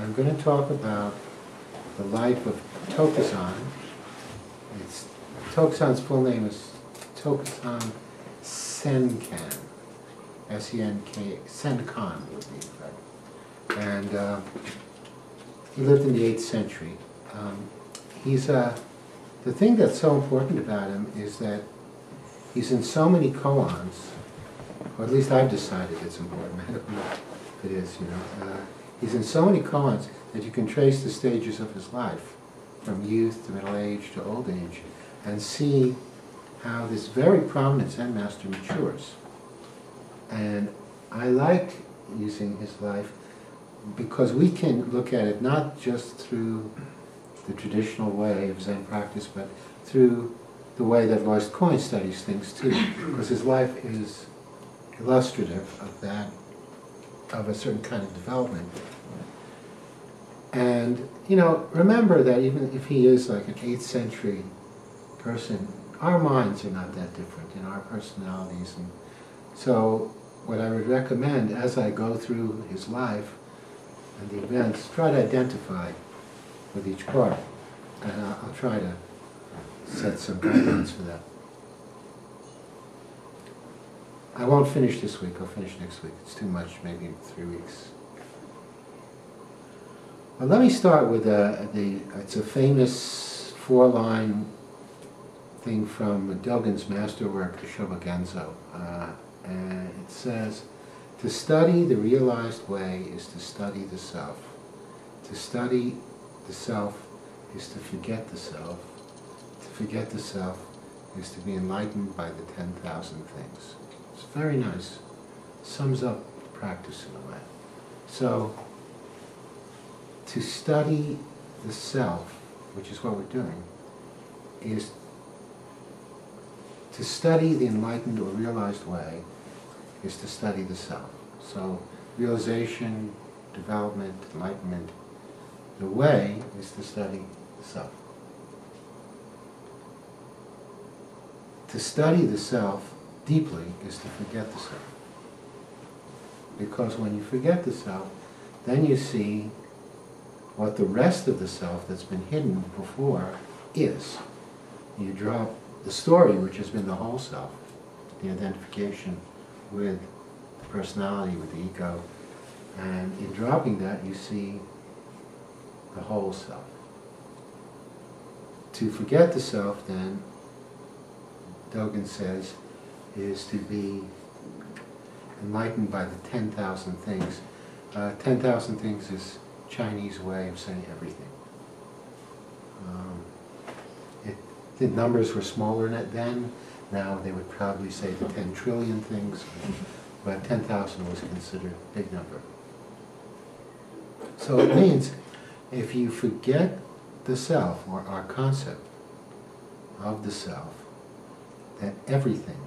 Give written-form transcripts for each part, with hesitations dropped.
I'm going to talk about the life of Tokusan. Tokusan's full name is Tokusan Senkan. S-E-N-K, Senkan would be, in fact. And he lived in the 8th century. The thing that's so important about him is that he's in so many koans, or at least I've decided it's important. I don't know if it is, he's in so many koans that you can trace the stages of his life, from youth to middle age to old age, and see how this very prominent Zen master matures. And I like using his life because we can look at it not just through the traditional way of Zen practice, but through the way that Lost Coin studies things too, because his life is illustrative of that, of a certain kind of development. And, remember that even if he is like an 8th century person, our minds are not that different in our personalities. And so what I would recommend as I go through his life and the events, try to identify with each part. And I'll try to set some guidelines for that. I won't finish this week, I'll finish next week. It's too much, maybe in 3 weeks. Well, let me start with it's a famous 4-line thing from Dogen's masterwork, the Shobogenzo. And it says, to study the realized way is to study the self. To study the self is to forget the self. To forget the self is to be enlightened by the 10,000 things. It's very nice. Sums up practice in a way. So, to study the self, which is what we're doing, is to study the enlightened or realized way is to study the self. So, realization, development, enlightenment, the way is to study the self. To study the self deeply is to forget the self. Because when you forget the self, then you see what the rest of the self that's been hidden before is. You drop the story, which has been the whole self, the identification with the personality, with the ego, and in dropping that you see the whole self. To forget the self, then, Dogen says, is to be enlightened by the 10,000 things. 10,000 things is Chinese way of saying everything. The numbers were smaller then. Now they would probably say the 10 trillion things, but 10,000 was considered a big number. So it means if you forget the self, or our concept of the self, then everything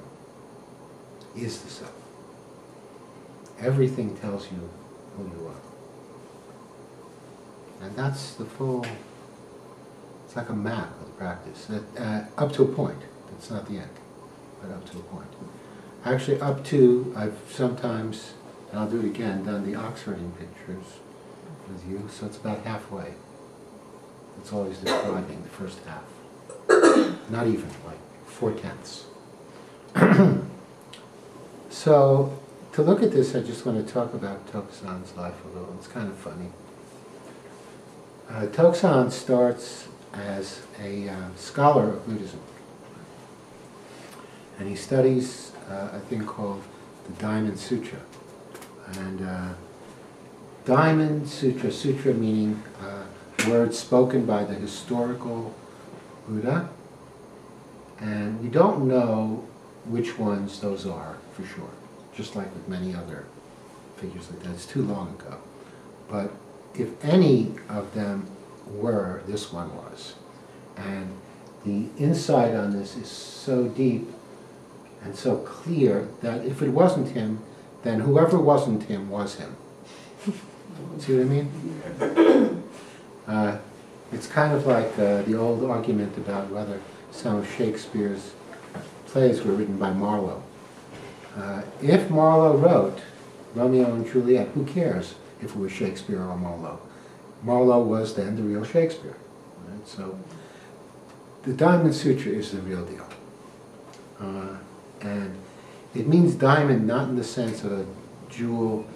is the self. Everything tells you who you are. And that's the full, it's like a map of the practice, up to a point. It's not the end, but up to a point. Actually, up to, I've sometimes, and I'll do it again, done the Oxfording pictures with you, so it's about halfway. It's always describing the first half. Not even, like 4/10. So, to look at this, I just want to talk about Tokusan's life a little. It's kind of funny. Tokusan starts as a scholar of Buddhism. And he studies a thing called the Diamond Sutra. And Diamond Sutra, sutra meaning words spoken by the historical Buddha. And we don't know which ones those are for sure, just like with many other figures like that. It's too long ago. But if any of them were, this one was. And the insight on this is so deep and so clear that if it wasn't him, then whoever wasn't him was him. See what I mean? It's kind of like the old argument about whether some of Shakespeare's plays were written by Marlowe. If Marlowe wrote Romeo and Juliet, who cares if it was Shakespeare or Marlowe? Marlowe was then the real Shakespeare. Right? So the Diamond Sutra is the real deal. And it means diamond not in the sense of a jewel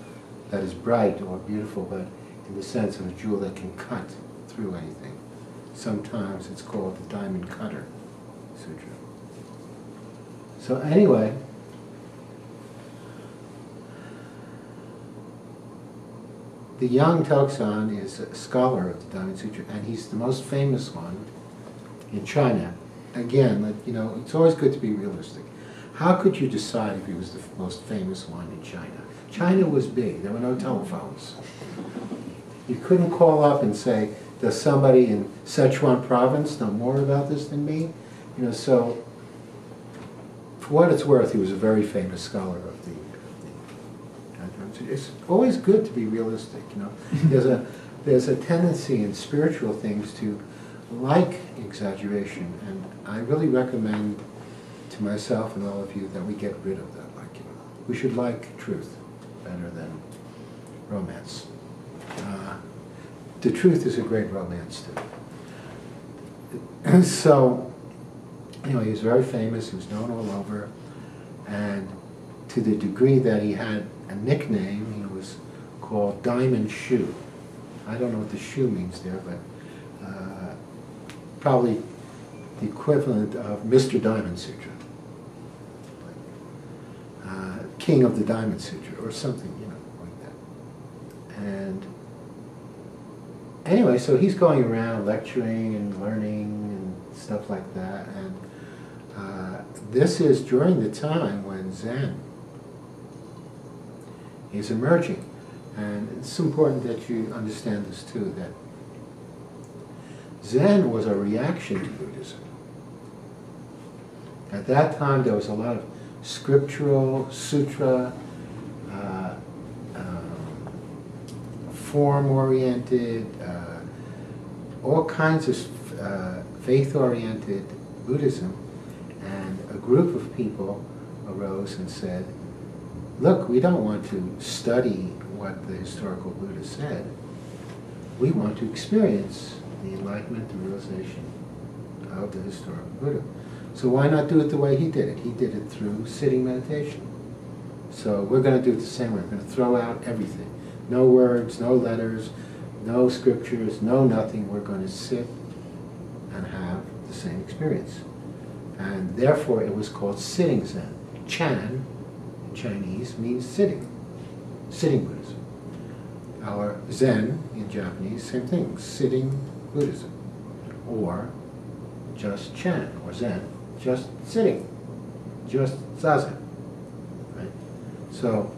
that is bright or beautiful, but in the sense of a jewel that can cut through anything. Sometimes it's called the Diamond Cutter Sutra. So anyway, the young Tokusan is a scholar of the Diamond Sutra, and he's the most famous one in China. Again, you know, it's always good to be realistic. How could you decide if he was the most famous one in China? China was big. There were no telephones. You couldn't call up and say, does somebody in Sichuan province know more about this than me? You know, so for what it's worth, he was a very famous scholar of the it's always good to be realistic, you know. There's a tendency in spiritual things to like exaggeration, and I really recommend to myself and all of you that we get rid of that liking. We should like truth better than romance. The truth is a great romance too. So, anyway, he was very famous, he was known all over, and to the degree that he had a nickname, he was called Diamond Shoe. I don't know what the shoe means there, but probably the equivalent of Mr. Diamond Sutra. King of the Diamond Sutra, or something, you know, like that. And anyway, so he's going around lecturing and learning and stuff like that, and this is during the time when Zen is emerging. And it's important that you understand this too, that Zen was a reaction to Buddhism. At that time there was a lot of scriptural, sutra, form-oriented, all kinds of faith-oriented Buddhism, and a group of people arose and said, look, we don't want to study what the historical Buddha said. We want to experience the enlightenment, the realization of the historical Buddha. So why not do it the way he did it? He did it through sitting meditation. So we're going to do it the same way. We're going to throw out everything. No words, no letters, no scriptures, no nothing. We're going to sit and have the same experience. And therefore it was called sitting Zen. Chan in Chinese means sitting. Sitting Buddhism. Our Zen in Japanese, same thing, sitting Buddhism. Or just Chan, or Zen, just sitting, just Zazen. Right? So,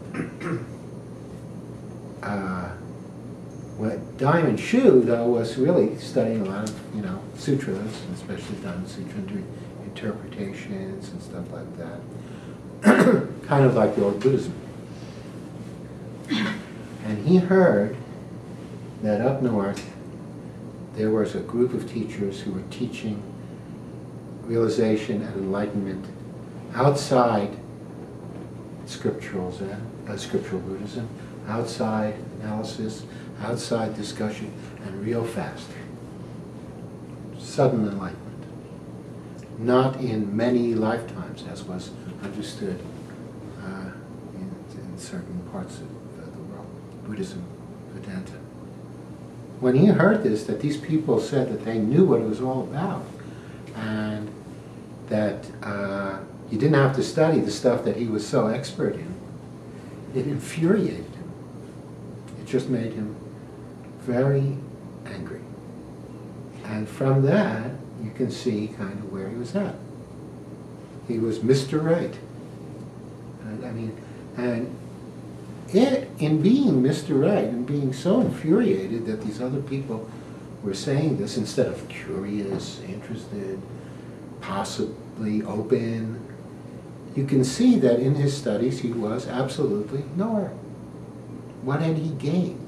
what Diamond Shoe, though, was really studying a lot of, you know, sutras, especially Diamond Sutra, and doing interpretations and stuff like that. Kind of like the old Buddhism. And he heard that up north there was a group of teachers who were teaching realization and enlightenment outside scriptural Zen, scriptural Buddhism, outside analysis, outside discussion, and real fast. Sudden enlightenment. Not in many lifetimes, as was understood in certain parts of the world. Buddhism, Vedanta. When he heard this, that these people said that they knew what it was all about, and that you didn't have to study the stuff that he was so expert in, it infuriated him. It just made him very angry. And from that, you can see kind of where he was at. He was Mr. Right. I mean, and in being Mr. Right and being so infuriated that these other people were saying this instead of curious, interested, possibly open, you can see that in his studies he was absolutely nowhere. What had he gained?